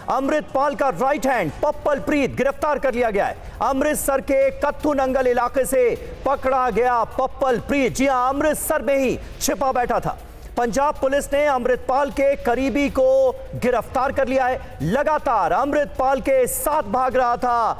अमृतपाल का right hand purple प्रीत गिरफ्तार कर लिया गया है। अमृतसर के कत्थू नंगल इलाके से पकड़ा गया पप्पल प्रीत। जी हां, अमृतसर में ही छिपा बैठा था। पंजाब पुलिस ने अमृतपाल के करीबी को गिरफ्तार कर लिया है। लगातार अमृतपाल के साथ भाग रहा था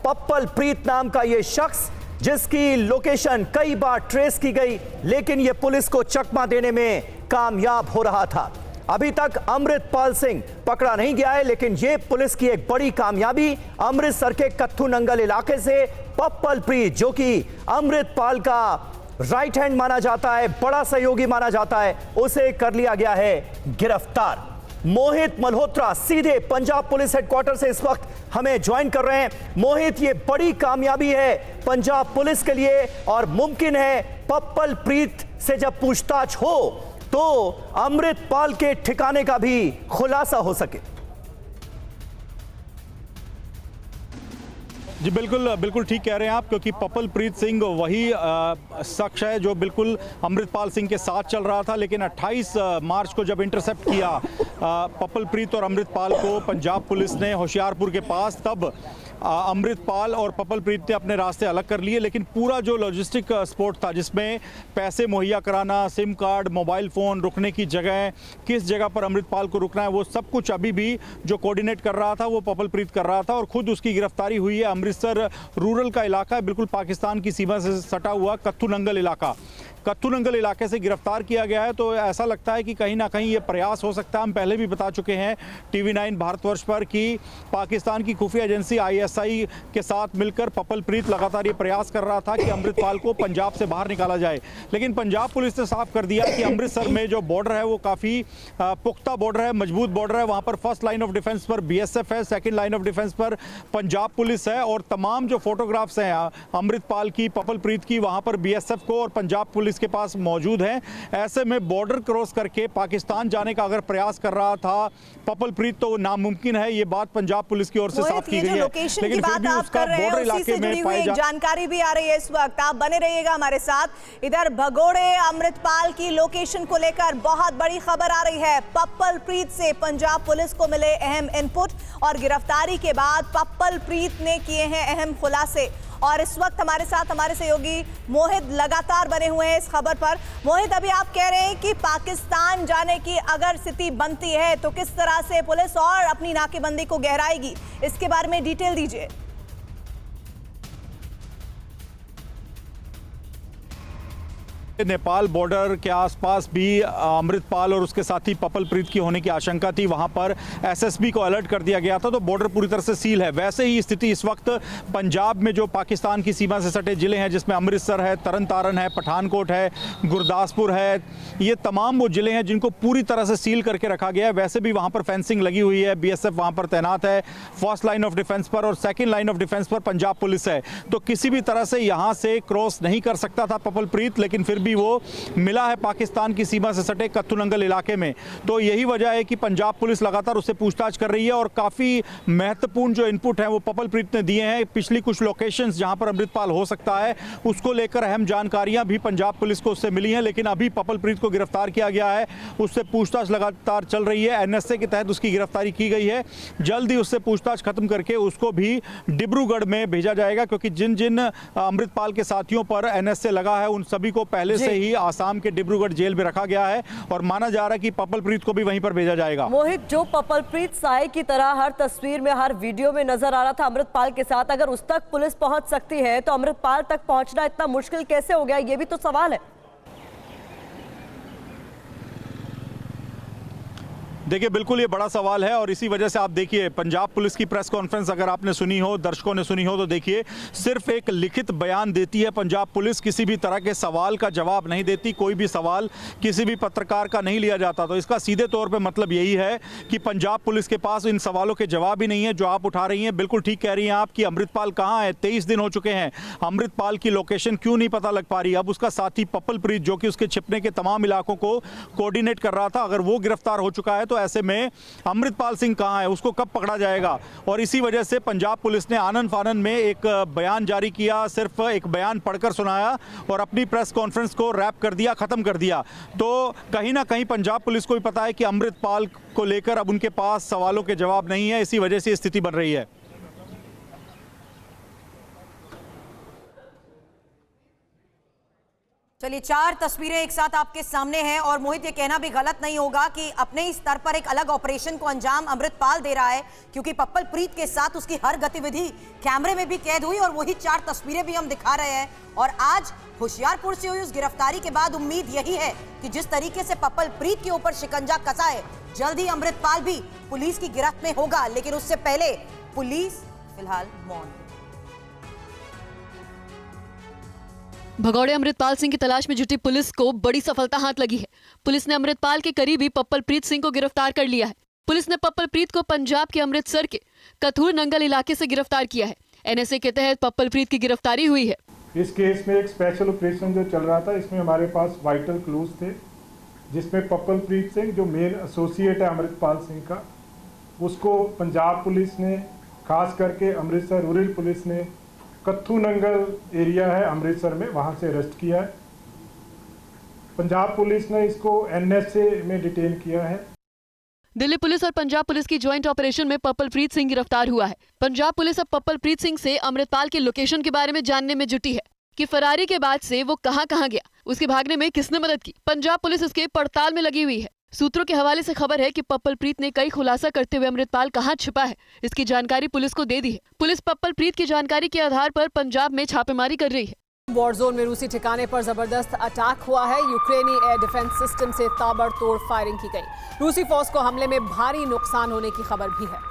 पप्पल प्रीत नाम का यह शख्स, जिसकी लोकेशन कई बार ट्रेस की गई, लेकिन यह पुलिस को चकमा देने में कामयाब हो रहा था। अभी तक अमृतपाल सिंह पकड़ा नहीं गया है, लेकिन यह पुलिस की एक बड़ी कामयाबी, अमृतसर के कत्थू नंगल इलाके से पप्पल प्रीत, जो कि अमृतपाल का राइट हैंड माना जाता है, बड़ा सहयोगी माना जाता है, उसे कर लिया गया है गिरफ्तार। मोहित मल्होत्रा सीधे पंजाब पुलिस हेडक्वार्टर से इस वक्त हमें ज्वाइन कर रहे हैं। मोहित, ये बड़ी कामयाबी है पंजाब पुलिस के लिए और मुमकिन है पप्पल प्रीत से जब पूछताछ हो तो अमृतपाल के ठिकाने का भी खुलासा हो सके। जी बिल्कुल ठीक कह रहे हैं आप, क्योंकि पप्पल प्रीत सिंह वही शख्स है जो बिल्कुल अमृतपाल सिंह के साथ चल रहा था, लेकिन 28 मार्च को जब इंटरसेप्ट किया पप्पल प्रीत और अमृतपाल को पंजाब पुलिस ने होशियारपुर के पास, तब अमृतपाल और पप्पल प्रीत ने अपने रास्ते अलग कर लिए। लेकिन पूरा जो लॉजिस्टिक स्पोर्ट था, जिसमें पैसे मुहैया कराना, सिम कार्ड, मोबाइल फ़ोन, रुकने की जगह, किस जगह पर अमृतपाल को रुकना है, वो सब कुछ अभी भी जो कोऑर्डिनेट कर रहा था वो पप्पल प्रीत कर रहा था। और खुद उसकी गिरफ्तारी हुई है। अमृतसर रूरल का इलाका है, बिल्कुल पाकिस्तान की सीमा से सटा हुआ कत्थू नंगल इलाका, कत्थू नंगल इलाके से गिरफ्तार किया गया है। तो ऐसा लगता है कि कहीं ना कहीं ये प्रयास हो सकता है। हम पहले भी बता चुके हैं TV9 भारतवर्ष पर कि पाकिस्तान की खुफिया एजेंसी ISI के साथ मिलकर पप्पल प्रीत लगातार ये प्रयास कर रहा था कि अमृतपाल को पंजाब से बाहर निकाला जाए। लेकिन पंजाब पुलिस ने साफ कर दिया कि अमृतसर में जो बॉर्डर है वो काफ़ी पुख्ता बॉर्डर है, मजबूत बॉर्डर है। वहाँ पर फर्स्ट लाइन ऑफ डिफेंस पर BSF है, सेकेंड लाइन ऑफ डिफेंस पर पंजाब पुलिस है। और तमाम जो फोटोग्राफ्स हैं अमृतपाल की, पप्पल प्रीत की, वहाँ पर BSF को और पंजाब पुलिस के पास मौजूद हैं। ऐसे में बॉर्डर क्रॉस करके पाकिस्तान जाने का अगर प्रयास कर रहा था पप्पल प्रीत, तो नामुमकिन है। ये बात पंजाब पुलिस की ओर से साफ की गई है। लेकिन फिर भी उसका बॉर्डर इलाके में पाई जानकारी भी आ रही है इस वक्त। आप बने रहिएगा हमारे साथ। इधर भगोड़े अमृतपाल की लोकेशन को लेकर बहुत बड़ी खबर आ रही है। पप्पल प्रीत से पंजाब पुलिस को मिले अहम इनपुट और गिरफ्तारी के बाद पप्पल प्रीत ने किए हैं अहम खुलासे। और इस वक्त हमारे साथ हमारे सहयोगी मोहित लगातार बने हुए हैं इस खबर पर। मोहित, अभी आप कह रहे हैं कि पाकिस्तान जाने की अगर स्थिति बनती है तो किस तरह से पुलिस और अपनी नाकेबंदी को गहराएगी, इसके बारे में डिटेल दीजिए। नेपाल बॉर्डर के आसपास भी अमृतपाल और उसके साथी पप्पल प्रीत की होने की आशंका थी। वहां पर SSB को अलर्ट कर दिया गया था, तो बॉर्डर पूरी तरह से सील है। वैसे ही स्थिति इस वक्त पंजाब में जो पाकिस्तान की सीमा से सटे जिले हैं, जिसमें अमृतसर है, तरन तारन है, पठानकोट है, गुरदासपुर है, ये तमाम वो जिले हैं जिनको पूरी तरह से सील करके रखा गया है। वैसे भी वहाँ पर फेंसिंग लगी हुई है, BSF वहाँ पर तैनात है, फर्स्ट लाइन ऑफ डिफेंस पर और सेकेंड लाइन ऑफ डिफेंस पर पंजाब पुलिस है। तो किसी भी तरह से यहाँ से क्रॉस नहीं कर सकता था पप्पल प्रीत, लेकिन फिर भी वो मिला है पाकिस्तान की सीमा से सटे कत्थू नंगल इलाके में। तो यही वजह है कि पंजाब पुलिस लगातार उससे पूछताछ कर रही है और काफ़ी महत्वपूर्ण जो इनपुट हैं वो पप्पल प्रीत ने दिए हैं। पिछली कुछ लोकेशंस जहां पर अमृतपाल हो सकता है उसको लेकर अहम जानकारियां भी पंजाब पुलिस को उससे मिली हैं। लेकिन अभी पप्पल प्रीत को गिरफ्तार किया गया है, उससे पूछताछ लगातार चल रही है। NSA के तहत उसकी गिरफ्तारी की गई है। जल्द ही उससे पूछताछ खत्म करके उसको भी डिब्रूगढ़ में भेजा जाएगा, क्योंकि जिन जिन अमृतपाल के साथियों पर NSA लगा है उन सभी को पहले से ही आसाम के डिब्रूगढ़ जेल में रखा गया है और माना जा रहा है कि पप्पल प्रीत को भी वहीं पर भेजा जाएगा। मोहित, जो पप्पल प्रीत साए की तरह हर तस्वीर में, हर वीडियो में नजर आ रहा था अमृतपाल के साथ, अगर उस तक पुलिस पहुंच सकती है तो अमृतपाल तक पहुंचना इतना मुश्किल कैसे हो गया, ये भी तो सवाल है। देखिए, बिल्कुल ये बड़ा सवाल है और इसी वजह से आप देखिए पंजाब पुलिस की प्रेस कॉन्फ्रेंस अगर आपने सुनी हो, दर्शकों ने सुनी हो, तो देखिए सिर्फ एक लिखित बयान देती है पंजाब पुलिस, किसी भी तरह के सवाल का जवाब नहीं देती। कोई भी सवाल किसी भी पत्रकार का नहीं लिया जाता। तो इसका सीधे तौर पे मतलब यही है कि पंजाब पुलिस के पास इन सवालों के जवाब ही नहीं है जो आप उठा रही हैं। बिल्कुल ठीक कह रही हैं आप कि अमृतपाल कहाँ है, 23 दिन हो चुके हैं, अमृतपाल की लोकेशन क्यों नहीं पता लग पा रही। अब उसका साथी पप्पल प्रीत, जो कि उसके छिपने के तमाम इलाकों को कोऑर्डिनेट कर रहा था, अगर वो गिरफ्तार हो चुका है तो तो ऐसे में अमृतपाल सिंह कहाँ है, उसको कब पकड़ा जाएगा? और इसी वजह से पंजाब पुलिस ने आनन फानन में एक बयान जारी किया, सिर्फ एक बयान पढ़कर सुनाया और अपनी प्रेस कॉन्फ्रेंस को रैप कर दिया, खत्म कर दिया। तो कहीं ना कहीं पंजाब पुलिस को भी पता है कि अमृतपाल को लेकर अब उनके पास सवालों के जवाब नहीं है, इसी वजह से स्थिति बन रही है। चलिए, 4 तस्वीरें एक साथ आपके सामने हैं और मोहित, ये कहना भी गलत नहीं होगा कि अपने ही स्तर पर एक अलग ऑपरेशन को अंजाम अमृतपाल दे रहा है, क्योंकि पप्पल प्रीत के साथ उसकी हर गतिविधि कैमरे में भी कैद हुई और वही 4 तस्वीरें भी हम दिखा रहे हैं। और आज होशियारपुर से हुई उस गिरफ्तारी के बाद उम्मीद यही है कि जिस तरीके से पप्पल प्रीत के ऊपर शिकंजा कसा है, जल्द ही अमृतपाल भी पुलिस की गिरफ्त में होगा। लेकिन उससे पहले पुलिस फिलहाल मौन। भगौड़े अमृतपाल सिंह की तलाश में जुटी पुलिस को बड़ी सफलता हाथ लगी है। पुलिस ने अमृतपाल के करीबी पप्पल प्रीत सिंह को गिरफ्तार कर लिया है। पुलिस ने पप्पल प्रीत को पंजाब के अमृतसर के कथूर नंगल इलाके से गिरफ्तार किया है। एनएसए के तहत पप्पल प्रीत की गिरफ्तारी हुई है। इस केस में एक स्पेशल ऑपरेशन जो चल रहा था, इसमें हमारे पास वाइटल क्लूज थे, जिसमें पप्पल प्रीत सिंह जो मेन एसोसिएट है अमृतपाल सिंह का, उसको पंजाब पुलिस ने, खास करके अमृतसर रूरल पुलिस ने कथू नंगल एरिया है अमृतसर में, वहां से अरेस्ट किया है। पंजाब पुलिस ने इसको एनएसए में डिटेन किया है। दिल्ली पुलिस और पंजाब पुलिस की ज्वाइंट ऑपरेशन में पप्पल प्रीत सिंह गिरफ्तार हुआ है। पंजाब पुलिस अब पप्पल प्रीत सिंह से अमृतपाल के लोकेशन के बारे में जानने में जुटी है कि फरारी के बाद से वो कहां गया, उसके भागने में किसने मदद की। पंजाब पुलिस इसके पड़ताल में लगी हुई है। सूत्रों के हवाले से खबर है कि पप्पल प्रीत ने कई खुलासा करते हुए अमृतपाल कहां छिपा है, इसकी जानकारी पुलिस को दे दी है। पुलिस पप्पल प्रीत की जानकारी के आधार पर पंजाब में छापेमारी कर रही है। वॉर जोन में रूसी ठिकाने पर जबरदस्त अटैक हुआ है। यूक्रेनी एयर डिफेंस सिस्टम से ताबड़तोड़ फायरिंग की गई। रूसी फौज को हमले में भारी नुकसान होने की खबर भी है।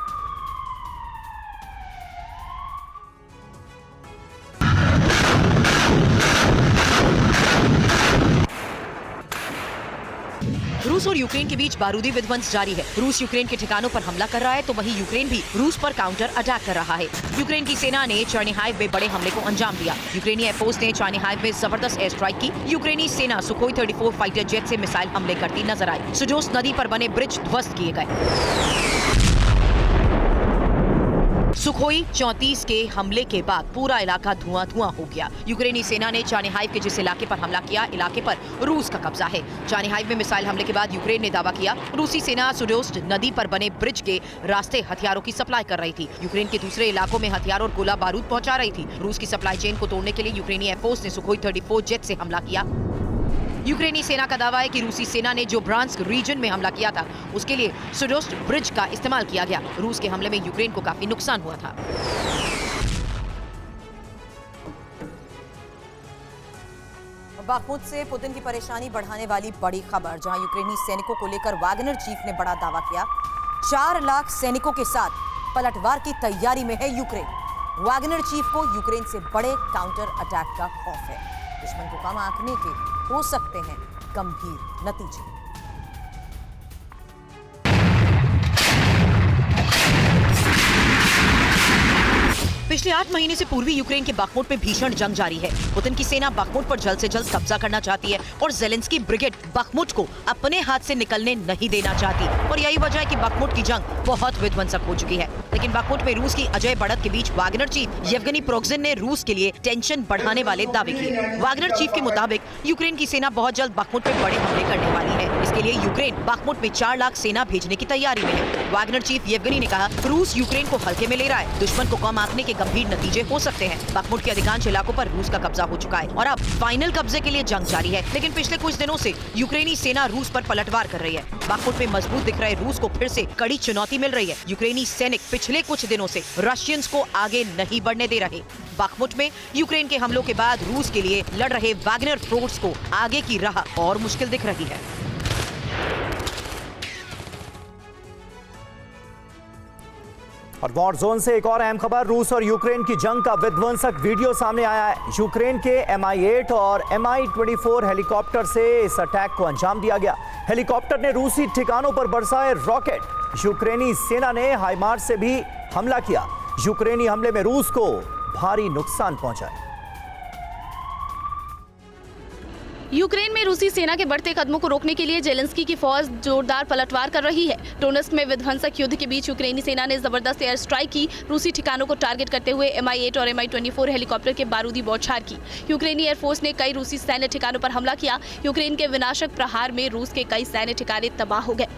रूस और यूक्रेन के बीच बारूदी विध्वंस जारी है। रूस यूक्रेन के ठिकानों पर हमला कर रहा है, तो वहीं यूक्रेन भी रूस पर काउंटर अटैक कर रहा है। यूक्रेन की सेना ने चर्निहाइव में बड़े हमले को अंजाम दिया। यूक्रेनी एयरफोर्स ने चर्निहाइव में जबरदस्त एयर स्ट्राइक की। यूक्रेनी सेना सुखोई 34 फाइटर जेट से मिसाइल हमले करती नजर आई। सुजोस नदी पर बने ब्रिज ध्वस्त किए गए। सुखोई 34 के हमले के बाद पूरा इलाका धुआं हो गया। यूक्रेनी सेना ने चर्निहाइव के जिस इलाके पर हमला किया, इलाके पर रूस का कब्जा है। चर्निहाइव में मिसाइल हमले के बाद यूक्रेन ने दावा किया रूसी सेना सुजोस्ट नदी पर बने ब्रिज के रास्ते हथियारों की सप्लाई कर रही थी। यूक्रेन के दूसरे इलाकों में हथियार और गोला बारूद पहुंचा रही थी। रूस की सप्लाई चेन को तोड़ने के लिए यूक्रेनी एयरफोर्स ने सुखोई 34 जेट से हमला किया। यूक्रेनी सेना का दावा है कि रूसी सेना ने जो ब्रांस्क रीजन में हमला किया था, उसके लिए सुजोस्ट ब्रिज का इस्तेमाल किया गया। रूस के हमले में यूक्रेन को काफी नुकसान हुआ था। बाखमुत से पुतिन की परेशानी बढ़ाने वाली बड़ी खबर, जहां यूक्रेनी सैनिकों को लेकर वैगनर चीफ ने बड़ा दावा किया। 4 लाख सैनिकों के साथ पलटवार की तैयारी में है यूक्रेन। वैगनर चीफ को यूक्रेन से बड़े काउंटर अटैक का खौफ है। दुश्मन को कम आंकने के हो सकते हैं गंभीर नतीजे। पिछले 8 महीने से पूर्वी यूक्रेन के बाखमुट में भीषण जंग जारी है। पुतिन की सेना बाखमुट पर जल्द से जल्द कब्जा करना चाहती है और ज़ेलेंस्की ब्रिगेड बाखमुट को अपने हाथ से निकलने नहीं देना चाहती। और यही वजह है कि बाखमुट की जंग बहुत विध्वंसक हो चुकी है। लेकिन बाखमुट में रूस की अजय बढ़त के बीच वैगनर चीफ येवगेनी प्रिगोजिन ने रूस के लिए टेंशन बढ़ाने वाले दावे किए। वैगनर चीफ के मुताबिक यूक्रेन की सेना बहुत जल्द बाखमुट में बड़े हमले करने वाली है। इसके लिए यूक्रेन बाखमुट में 4 लाख सेना भेजने की तैयारी में है। वैगनर चीफ येवगेनी ने कहा रूस यूक्रेन को हल्के में ले रहा है। दुश्मन को कम आंकने के गंभीर नतीजे हो सकते हैं। बाखमुट के अधिकांश इलाकों पर रूस का कब्जा हो चुका है और अब फाइनल कब्जे के लिए जंग जारी है। लेकिन पिछले कुछ दिनों से यूक्रेनी सेना रूस पर पलटवार कर रही है। बाखमुट में मजबूत दिख रहे रूस को फिर से कड़ी चुनौती मिल रही है। यूक्रेनी सैनिक पिछले कुछ दिनों से रशियंस को आगे नहीं बढ़ने दे रहे। बाखमुट में यूक्रेन के हमलों के बाद रूस के लिए लड़ रहे वैगनर फोर्स को आगे की राह और मुश्किल दिख रही है। और वॉर जोन से एक और अहम खबर, रूस और यूक्रेन की जंग का विध्वंसक वीडियो सामने आया है। यूक्रेन के Mi-8 और Mi-24 हेलीकॉप्टर से इस अटैक को अंजाम दिया गया। हेलीकॉप्टर ने रूसी ठिकानों पर बरसाए रॉकेट। यूक्रेनी सेना ने हाइमार्स से भी हमला किया। यूक्रेनी हमले में रूस को भारी नुकसान पहुंचा है। यूक्रेन में रूसी सेना के बढ़ते कदमों को रोकने के लिए जेलेंस्की की फौज जोरदार पलटवार कर रही है। डोनेत्स्क में विध्वंसक युद्ध के बीच यूक्रेनी सेना ने जबरदस्त एयर स्ट्राइक की। रूसी ठिकानों को टारगेट करते हुए Mi-8 और Mi-24 हेलीकॉप्टर के बारूदी बौछार की। यूक्रेनी एयरफोर्स ने कई रूसी सैन्य ठिकानों पर हमला किया। यूक्रेन के विनाशक प्रहार में रूस के कई सैन्य ठिकाने तबाह हो गए।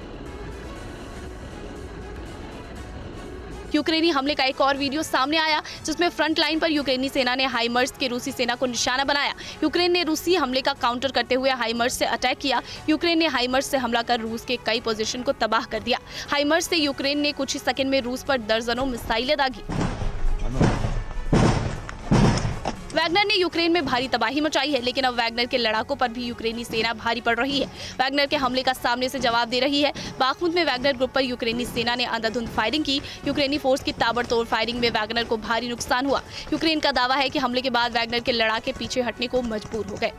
यूक्रेनी हमले का एक और वीडियो सामने आया जिसमें फ्रंट लाइन पर यूक्रेनी सेना ने हाइमर्स के रूसी सेना को निशाना बनाया। यूक्रेन ने रूसी हमले का काउंटर करते हुए हाइमर्स से अटैक किया। यूक्रेन ने हाइमर्स से हमला कर रूस के कई पोजीशन को तबाह कर दिया। हाइमर्स से यूक्रेन ने कुछ ही सेकंड में रूस पर दर्जनों मिसाइलें दागी। वैगनर ने यूक्रेन में भारी तबाही मचाई है, लेकिन अब वैगनर के लड़ाकों पर भी यूक्रेनी सेना भारी पड़ रही है। वैगनर के हमले का सामने से जवाब दे रही है। बाखमुत में वैगनर ग्रुप पर यूक्रेनी सेना ने अंधाधुंध फायरिंग की। यूक्रेनी फोर्स की ताबड़तोड़ फायरिंग में वैगनर को भारी नुकसान हुआ। यूक्रेन का दावा है कि हमले के बाद वैगनर के लड़ाके पीछे हटने को मजबूर हो गए।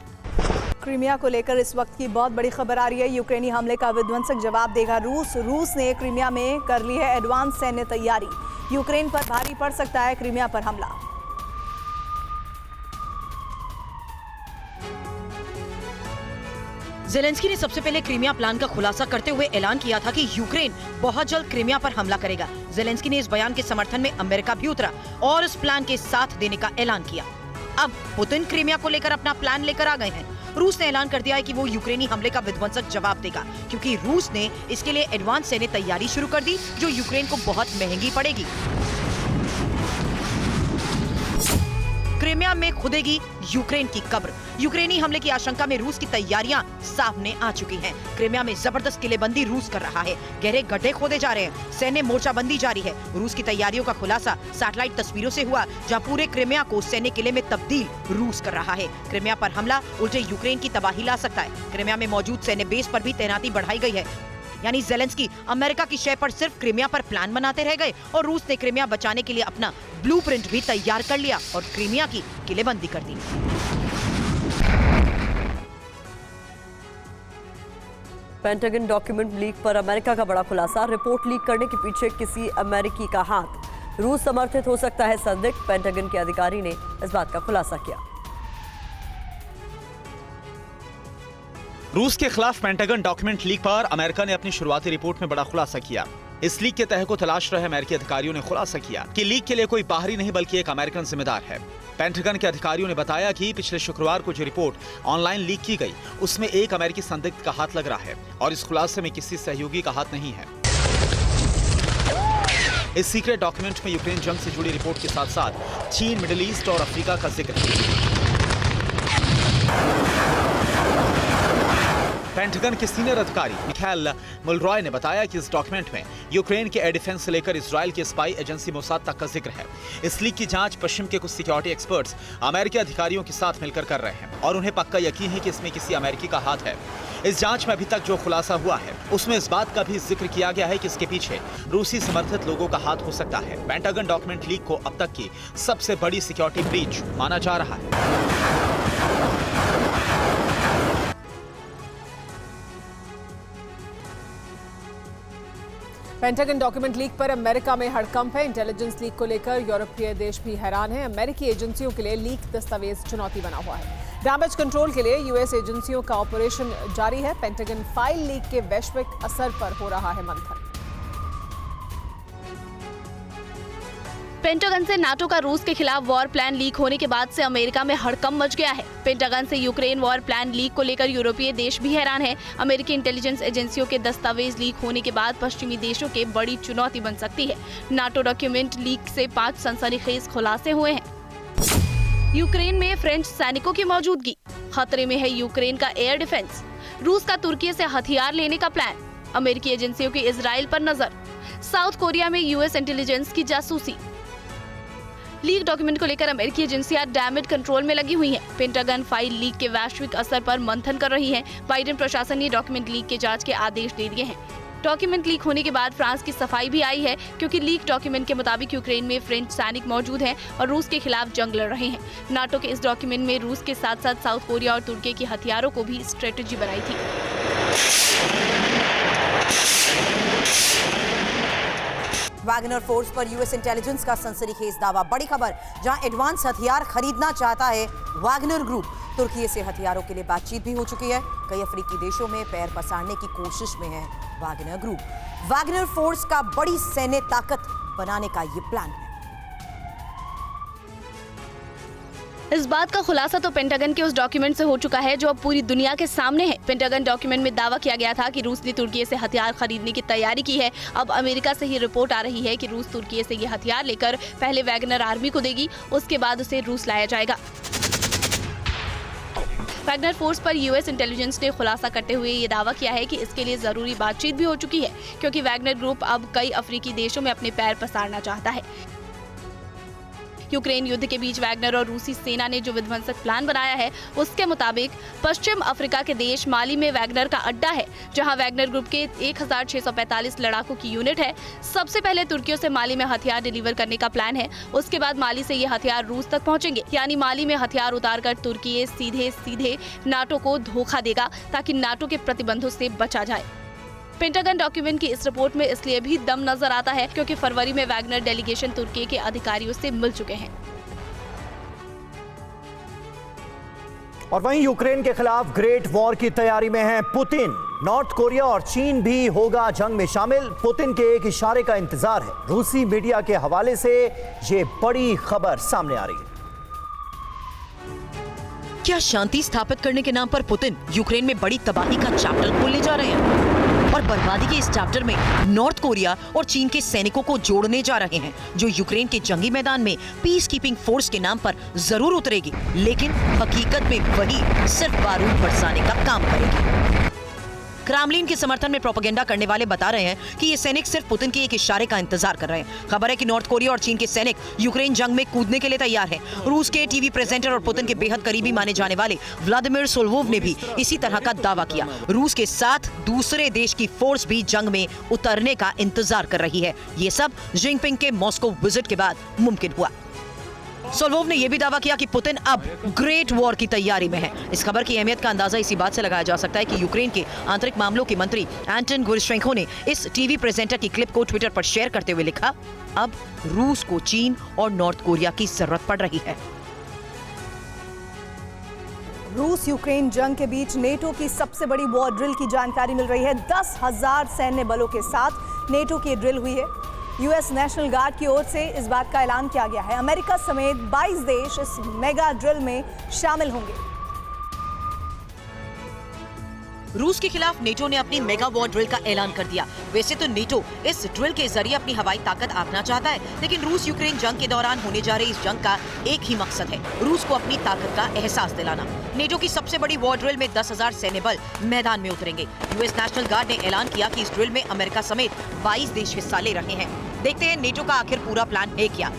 क्रीमिया को लेकर इस वक्त की बहुत बड़ी खबर आ रही है। यूक्रेनी हमले का विध्वंसक जवाब देगा रूस। रूस ने क्रीमिया में कर ली है एडवांस सैन्य तैयारी। यूक्रेन पर भारी पड़ सकता है क्रीमिया पर हमला। जेलेंस्की ने सबसे पहले क्रीमिया प्लान का खुलासा करते हुए ऐलान किया था कि यूक्रेन बहुत जल्द क्रीमिया पर हमला करेगा। जेलेंस्की ने इस बयान के समर्थन में अमेरिका भी उतरा और इस प्लान के साथ देने का ऐलान किया। अब पुतिन क्रीमिया को लेकर अपना प्लान लेकर आ गए हैं। रूस ने ऐलान कर दिया है कि वो यूक्रेनी हमले का विध्वंसक जवाब देगा, क्योंकि रूस ने इसके लिए एडवांस सैन्य तैयारी शुरू कर दी जो यूक्रेन को बहुत महंगी पड़ेगी। क्रीमिया में खुदेगी यूक्रेन की कब्र। यूक्रेनी हमले की आशंका में रूस की तैयारियां सामने आ चुकी हैं। क्रीमिया में जबरदस्त किलेबंदी रूस कर रहा है। गहरे गड्ढे खोदे जा रहे हैं। सैन्य मोर्चाबंदी जारी है। रूस की तैयारियों का खुलासा सैटेलाइट तस्वीरों से हुआ, जहां पूरे क्रीमिया को सैन्य किले में तब्दील रूस कर रहा है। क्रीमिया पर हमला उल्टे यूक्रेन की तबाही ला सकता है। क्रीमिया में मौजूद सैन्य बेस पर भी तैनाती बढ़ाई गई है। यानी जेलेंस्की अमेरिका की शय पर सिर्फ क्रीमिया पर प्लान बनाते रह गए और रूस ने क्रीमिया बचाने के लिए अपना ब्लूप्रिंट भी तैयार कर लिया और क्रीमिया की किलेबंदी कर दी। पेंटागन डॉक्यूमेंट लीक पर अमेरिका का बड़ा खुलासा। रिपोर्ट लीक करने के पीछे किसी अमेरिकी का हाथ। रूस समर्थित हो सकता है संदिग्ध। पेंटागन के अधिकारी ने इस बात का खुलासा किया। रूस के खिलाफ पेंटागन डॉक्यूमेंट लीक पर अमेरिका ने अपनी शुरुआती रिपोर्ट में बड़ा खुलासा किया। इस लीक के तह को तलाश रहे अमेरिकी अधिकारियों ने खुलासा किया कि लीक के लिए कोई बाहरी नहीं बल्कि एक अमेरिकन जिम्मेदार है। पेंटागन के अधिकारियों ने बताया कि पिछले शुक्रवार को जो रिपोर्ट ऑनलाइन लीक की गई उसमें एक अमेरिकी संदिग्ध का हाथ लग रहा है और इस खुलासे में किसी सहयोगी का हाथ नहीं है। इस सीक्रेट डॉक्यूमेंट में यूक्रेन जंग से जुड़ी रिपोर्ट के साथ साथ चीन, मिडिल ईस्ट और अफ्रीका का जिक्र है। पेंटागन के सीनियर अधिकारी मिखाइल मुलरॉय ने बताया कि इस डॉक्यूमेंट में यूक्रेन के एयर डिफेंस से लेकर इजराइल की स्पाई एजेंसी मोसाद तक का जिक्र है। इस लीक की जांच पश्चिम के कुछ सिक्योरिटी एक्सपर्ट्स अमेरिकी अधिकारियों के साथ मिलकर कर रहे हैं और उन्हें पक्का यकीन है कि इसमें किसी अमेरिकी का हाथ है। इस जांच में अभी तक जो खुलासा हुआ है उसमें इस बात का भी जिक्र किया गया है कि इसके पीछे रूसी समर्थित लोगों का हाथ हो सकता है। पेंटागन डॉक्यूमेंट लीक को अब तक की सबसे बड़ी सिक्योरिटी ब्रीच माना जा रहा है। पेंटागन डॉक्यूमेंट लीक पर अमेरिका में हड़कंप है। इंटेलिजेंस लीक को लेकर यूरोपीय देश भी हैरान है। अमेरिकी एजेंसियों के लिए लीक दस्तावेज चुनौती बना हुआ है। डैमेज कंट्रोल के लिए यूएस एजेंसियों का ऑपरेशन जारी है। पेंटागन फाइल लीक के वैश्विक असर पर हो रहा है मंथन। पेंटागन से नाटो का रूस के खिलाफ वॉर प्लान लीक होने के बाद से अमेरिका में हड़कंप मच गया है। पेंटागन से यूक्रेन वॉर प्लान लीक को लेकर यूरोपीय देश भी हैरान है। अमेरिकी इंटेलिजेंस एजेंसियों के दस्तावेज लीक होने के बाद पश्चिमी देशों के बड़ी चुनौती बन सकती है। नाटो डॉक्यूमेंट लीक से 5 सनसनीखेज खुलासे हुए हैं। यूक्रेन में फ्रेंच सैनिकों की मौजूदगी। खतरे में है यूक्रेन का एयर डिफेंस। रूस का तुर्की से हथियार लेने का प्लान। अमेरिकी एजेंसियों की इजराइल पर नजर। साउथ कोरिया में यूएस इंटेलिजेंस की जासूसी। लीक डॉक्यूमेंट को लेकर अमेरिकी एजेंसियां डैमेज कंट्रोल में लगी हुई हैं। पेंटागन फाइल लीक के वैश्विक असर पर मंथन कर रही है। बाइडेन प्रशासन ने डॉक्यूमेंट लीक के जांच के आदेश दे दिए हैं। डॉक्यूमेंट लीक होने के बाद फ्रांस की सफाई भी आई है, क्योंकि लीक डॉक्यूमेंट के मुताबिक यूक्रेन में फ्रेंच सैनिक मौजूद हैं और रूस के खिलाफ जंग लड़ रहे हैं। नाटो के इस डॉक्यूमेंट में रूस के साथ साथ साउथ कोरिया और तुर्की के हथियारों को भी स्ट्रेटेजी बनाई थी। वैगनर फोर्स पर यूएस इंटेलिजेंस का सनसनीखेज दावा। बड़ी खबर, जहां एडवांस हथियार खरीदना चाहता है वैगनर ग्रुप। तुर्की से हथियारों के लिए बातचीत भी हो चुकी है। कई अफ्रीकी देशों में पैर पसारने की कोशिश में है वैगनर ग्रुप। वैगनर फोर्स का बड़ी सैन्य ताकत बनाने का ये प्लान है। इस बात का खुलासा तो पेंटागन के उस डॉक्यूमेंट से हो चुका है जो अब पूरी दुनिया के सामने है। पेंटागन डॉक्यूमेंट में दावा किया गया था कि रूस ने तुर्की से हथियार खरीदने की तैयारी की है। अब अमेरिका से ही रिपोर्ट आ रही है कि रूस तुर्की से ये हथियार लेकर पहले वैगनर आर्मी को देगी, उसके बाद उसे रूस लाया जाएगा। वैगनर फोर्स पर यूएस इंटेलिजेंस ने खुलासा करते हुए ये दावा किया है कि इसके लिए जरूरी बातचीत भी हो चुकी है, क्योंकि वैगनर ग्रुप अब कई अफ्रीकी देशों में अपने पैर पसारना चाहता है। यूक्रेन युद्ध के बीच वैगनर और रूसी सेना ने जो विध्वंसक प्लान बनाया है, उसके मुताबिक पश्चिम अफ्रीका के देश माली में वैगनर का अड्डा है, जहां वैगनर ग्रुप के 1645 लड़ाकों की यूनिट है। सबसे पहले तुर्कियों से माली में हथियार डिलीवर करने का प्लान है। उसके बाद माली से ये हथियार रूस तक पहुंचेंगे, यानी माली में हथियार उतारकर तुर्की सीधे नाटो को धोखा देगा, ताकि नाटो के प्रतिबंधों से बचा जाए। पेंटागन डॉक्यूमेंट की इस रिपोर्ट में इसलिए भी दम नजर आता है क्योंकि फरवरी में वैगनर डेलीगेशन तुर्की के अधिकारियों से मिल चुके हैं। और वहीं यूक्रेन के खिलाफ ग्रेट वॉर की तैयारी में है पुतिन। नॉर्थ कोरिया और चीन भी होगा जंग में शामिल। पुतिन के एक इशारे का इंतजार है। रूसी मीडिया के हवाले से ये बड़ी खबर सामने आ रही है। क्या शांति स्थापित करने के नाम पर पुतिन यूक्रेन में बड़ी तबाही का चैप्टर खोलने जा रहे हैं? और बर्बादी के इस चैप्टर में नॉर्थ कोरिया और चीन के सैनिकों को जोड़ने जा रहे हैं, जो यूक्रेन के जंगी मैदान में पीस कीपिंग फोर्स के नाम पर जरूर उतरेगी, लेकिन हकीकत में वही सिर्फ बारूद बरसाने का काम करेगी। क्रेमलिन के समर्थन में प्रोपेगेंडा करने वाले बता रहे हैं कि ये सैनिक सिर्फ पुतिन के एक इशारे का इंतजार कर रहे हैं। खबर है कि नॉर्थ कोरिया और चीन के सैनिक यूक्रेन जंग में कूदने के लिए तैयार हैं। रूस के टीवी प्रेजेंटर और पुतिन के बेहद करीबी माने जाने वाले व्लादिमीर सोलोव ने भी इसी तरह का दावा किया। रूस के साथ दूसरे देश की फोर्स भी जंग में उतरने का इंतजार कर रही है। ये सब जिनपिंग के मॉस्को विजिट के बाद मुमकिन हुआ। सोलोव ने यह भी दावा किया कि पुतिन अब ग्रेट वॉर की तैयारी में है। इस खबर की अहमियत का अंदाजा इसी बात से लगाया जा सकता है कि यूक्रेन के आंतरिक मामलों के मंत्री एंटन गुरशेंको ने इस टीवी प्रेजेंटर की क्लिप को ट्विटर पर शेयर करते हुए लिखा, अब रूस को चीन और नॉर्थ कोरिया की जरूरत पड़ रही है। रूस यूक्रेन जंग के बीच नेटो की सबसे बड़ी वॉर ड्रिल की जानकारी मिल रही है। 10,000 सैन्य बलों के साथ नेटो की ड्रिल हुई है। यूएस नेशनल गार्ड की ओर से इस बात का ऐलान किया गया है। अमेरिका समेत 22 देश इस मेगा ड्रिल में शामिल होंगे। रूस के खिलाफ नेटो ने अपनी मेगा वॉर ड्रिल का ऐलान कर दिया। वैसे तो नेटो इस ड्रिल के जरिए अपनी हवाई ताकत आंकना चाहता है, लेकिन रूस यूक्रेन जंग के दौरान होने जा रही इस जंग का एक ही मकसद है, रूस को अपनी ताकत का एहसास दिलाना। नेटो की सबसे बड़ी वॉर ड्रिल में 10,000 सैन्य बल मैदान में उतरेंगे। यूएस नेशनल गार्ड ने ऐलान किया कि इस ड्रिल में अमेरिका समेत 22 देश हिस्सा ले रहे हैं। देखते हैं नेटो का आखिर पूरा प्लान है क्या।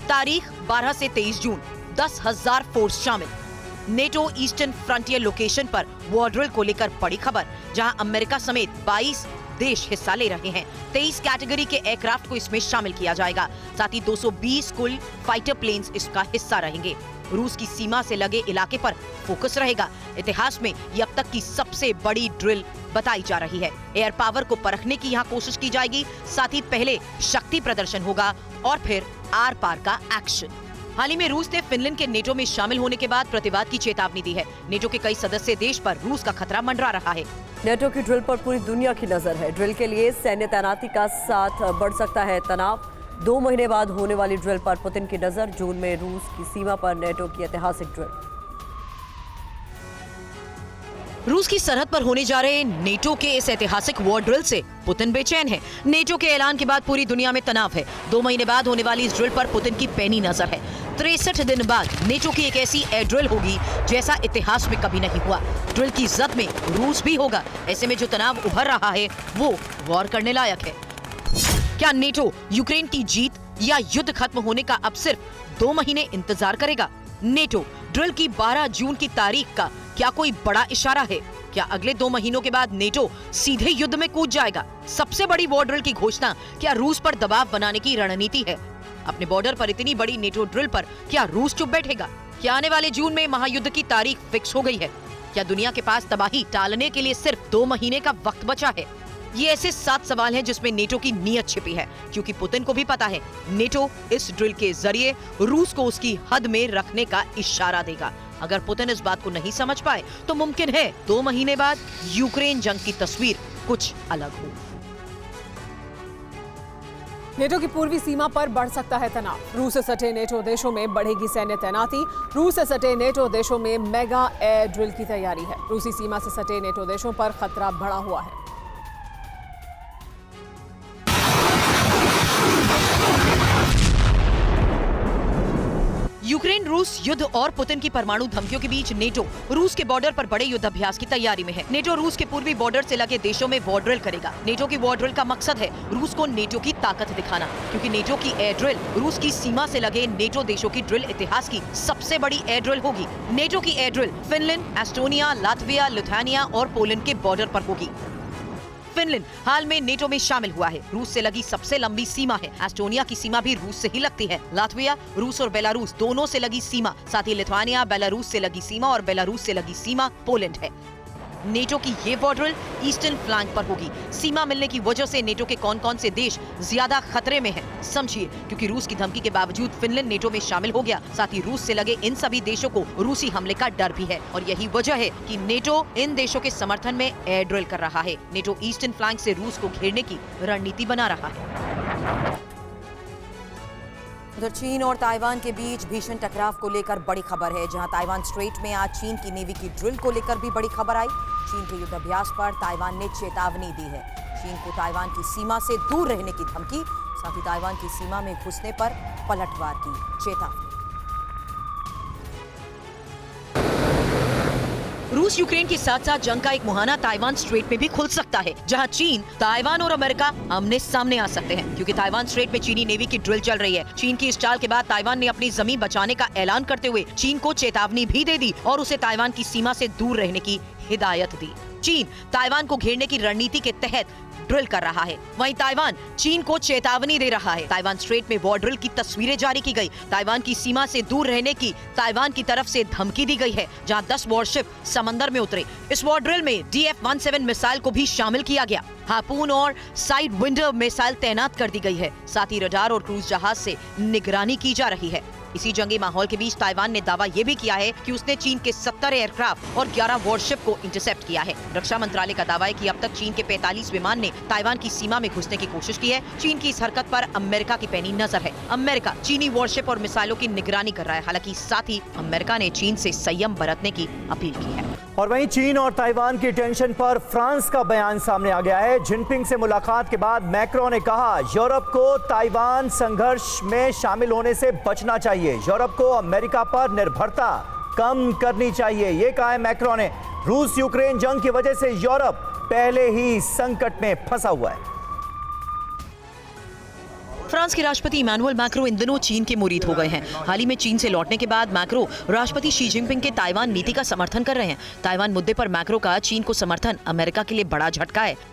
तारीख 12 से 23 जून, 10,000 फोर्स शामिल। नेटो ईस्टर्न फ्रंटियर लोकेशन पर वॉर ड्रिल को लेकर बड़ी खबर, जहां अमेरिका समेत 22 देश हिस्सा ले रहे हैं। 23 कैटेगरी के एयरक्राफ्ट को इसमें शामिल किया जाएगा। साथ ही 220 कुल फाइटर प्लेन्स इसका हिस्सा रहेंगे। रूस की सीमा से लगे इलाके पर फोकस रहेगा। इतिहास में ये अब तक की सबसे बड़ी ड्रिल बताई जा रही है। एयर पावर को परखने की यहाँ कोशिश की जाएगी। साथ ही पहले शक्ति प्रदर्शन होगा और फिर आर पार का एक्शन। हाल ही में रूस ने फिनलैंड के नेटो में शामिल होने के बाद प्रतिवाद की चेतावनी दी है। नेटो के कई सदस्य देश पर रूस का खतरा मंडरा रहा है। नेटो की ड्रिल पर पूरी दुनिया की नजर है। ड्रिल के लिए सैन्य तैनाती का साथ बढ़ सकता है तनाव। 2 महीने बाद होने वाली ड्रिल पर पुतिन की नजर। जून में रूस की सीमा पर नेटो की ऐतिहासिक ड्रिल। रूस की सरहद पर होने जा रहे नेटो के इस ऐतिहासिक वॉर ड्रिल से पुतिन बेचैन है। नेटो के ऐलान के बाद पूरी दुनिया में तनाव है। 2 महीने बाद होने वाली इस ड्रिल पर पुतिन की पैनी नजर है। 63 दिन बाद नेटो की एक ऐसी एयर ड्रिल होगी जैसा इतिहास में कभी नहीं हुआ। ड्रिल की जद में रूस भी होगा। ऐसे में जो तनाव उभर रहा है वो वॉर करने लायक है। क्या नेटो यूक्रेन की जीत या युद्ध खत्म होने का अब सिर्फ 2 महीने इंतजार करेगा? नेटो ड्रिल की 12 जून की तारीख का क्या कोई बड़ा इशारा है? क्या अगले 2 महीनों के बाद नेटो सीधे युद्ध में कूद जाएगा? सबसे बड़ी वॉर ड्रिल की घोषणा क्या रूस पर दबाव बनाने की रणनीति है? अपने बॉर्डर पर इतनी बड़ी नेटो ड्रिल पर क्या रूस चुप बैठेगा? क्या आने वाले जून में महायुद्ध की तारीख फिक्स हो गई है? क्या दुनिया के पास तबाही टालने के लिए सिर्फ 2 महीने का वक्त बचा है? ये ऐसे 7 सवाल हैं जिसमें नेटो की नीयत छिपी है, क्योंकि पुतिन को भी पता है नेटो इस ड्रिल के जरिए रूस को उसकी हद में रखने का इशारा देगा। अगर पुतिन इस बात को नहीं समझ पाए तो मुमकिन है 2 महीने बाद यूक्रेन जंग की तस्वीर कुछ अलग हो। नेटो की पूर्वी सीमा पर बढ़ सकता है तनाव। रूस से सटे नेटो देशों में बढ़ेगी सैन्य तैनाती। रूस से सटे नेटो देशों में मेगा एयर ड्रिल की तैयारी है। रूसी सीमा से सटे नेटो देशों पर खतरा बढ़ा हुआ है। यूक्रेन रूस युद्ध और पुतिन की परमाणु धमकियों के बीच नेटो रूस के बॉर्डर पर बड़े युद्ध अभ्यास की तैयारी में है। नेटो रूस के पूर्वी बॉर्डर से लगे देशों में वॉर ड्रिल करेगा। नेटो की वॉर ड्रिल का मकसद है रूस को नेटो की ताकत दिखाना, क्योंकि नेटो की एयर ड्रिल रूस की सीमा से लगे नेटो देशों की ड्रिल इतिहास की सबसे बड़ी एयर ड्रिल होगी। नेटो की air drill Finland, Estonia, Latvia, Lithuania और पोलैंड के बॉर्डर पर होगी। फिनलैंड हाल में नेटो में शामिल हुआ है। रूस से लगी सबसे लंबी सीमा है। एस्टोनिया की सीमा भी रूस से ही लगती है। लातविया रूस और बेलारूस दोनों से लगी सीमा, साथ ही लिथुआनिया बेलारूस से लगी सीमा और बेलारूस से लगी सीमा पोलैंड है। नेटो की ये वॉर ड्रिल ईस्टर्न फ्लैंक पर होगी। सीमा मिलने की वजह से नेटो के कौन-कौन से देश ज्यादा खतरे में हैं, समझिए। क्योंकि रूस की धमकी के बावजूद फिनलैंड नेटो में शामिल हो गया। साथ ही रूस से लगे इन सभी देशों को रूसी हमले का डर भी है, और यही वजह है कि नेटो इन देशों के समर्थन में एयर ड्रिल कर रहा है। नेटो ईस्टर्न फ्लैंक से रूस को घेरने की रणनीति बना रहा है। उधर चीन और ताइवान के बीच भीषण टकराव को लेकर बड़ी खबर है, जहां ताइवान स्ट्रेट में आज चीन की नेवी की ड्रिल को लेकर भी बड़ी खबर आई। चीन के युद्धाभ्यास पर ताइवान ने चेतावनी दी है। चीन को ताइवान की सीमा से दूर रहने की धमकी, साथ ही ताइवान की सीमा में घुसने पर पलटवार की चेतावनी। रूस यूक्रेन के साथ साथ जंग का एक मुहाना ताइवान स्ट्रेट में भी खुल सकता है, जहां चीन, ताइवान और अमेरिका आमने सामने आ सकते हैं, क्योंकि ताइवान स्ट्रेट में चीनी नेवी की ड्रिल चल रही है। चीन की इस चाल के बाद ताइवान ने अपनी जमीन बचाने का ऐलान करते हुए चीन को चेतावनी भी दे दी और उसे ताइवान की सीमा से दूर रहने की हिदायत दी। चीन ताइवान को घेरने की रणनीति के तहत ड्रिल कर रहा है, वहीं ताइवान चीन को चेतावनी दे रहा है। ताइवान स्ट्रेट में वॉर ड्रिल की तस्वीरें जारी की गई। ताइवान की सीमा से दूर रहने की ताइवान की तरफ से धमकी दी गई है, जहां 10 वॉरशिप समंदर में उतरे। इस वॉर ड्रिल में DF-17 मिसाइल को भी शामिल किया गया। हार्पून और साइड विंडर मिसाइल तैनात कर दी गई है। साथ ही रडार और क्रूज जहाज से निगरानी की जा रही है। इसी जंगी माहौल के बीच ताइवान ने दावा ये भी किया है कि उसने चीन के 70 एयरक्राफ्ट और 11 वॉरशिप को इंटरसेप्ट किया है। रक्षा मंत्रालय का दावा है कि अब तक चीन के 45 विमान ने ताइवान की सीमा में घुसने की कोशिश की है। चीन की इस हरकत पर अमेरिका की पैनी नजर है। अमेरिका चीनी वॉरशिप और मिसाइलों की निगरानी कर रहा है। हालांकि साथ ही अमेरिका ने चीन से संयम बरतने की अपील की है। और वहीं चीन और ताइवान की टेंशन पर फ्रांस का बयान सामने आ गया है। जिनपिंग से मुलाकात के बाद मैक्रों ने कहा यूरोप को ताइवान संघर्ष में शामिल होने से बचना चाहिए। यूरोप को अमेरिका पर निर्भरता कम करनी चाहिए, ये कहा है मैक्रों ने। रूस यूक्रेन जंग की वजह से यूरोप पहले ही संकट में फंसा हुआ है। फ्रांस के राष्ट्रपति इमैनुअल मैक्रो इन दिनों चीन के मुरीद हो गए हैं। हाल ही में चीन से लौटने के बाद मैक्रो राष्ट्रपति शी जिनपिंग के ताइवान नीति का समर्थन कर रहे हैं। ताइवान मुद्दे पर मैक्रो का चीन को समर्थन अमेरिका के लिए बड़ा झटका है।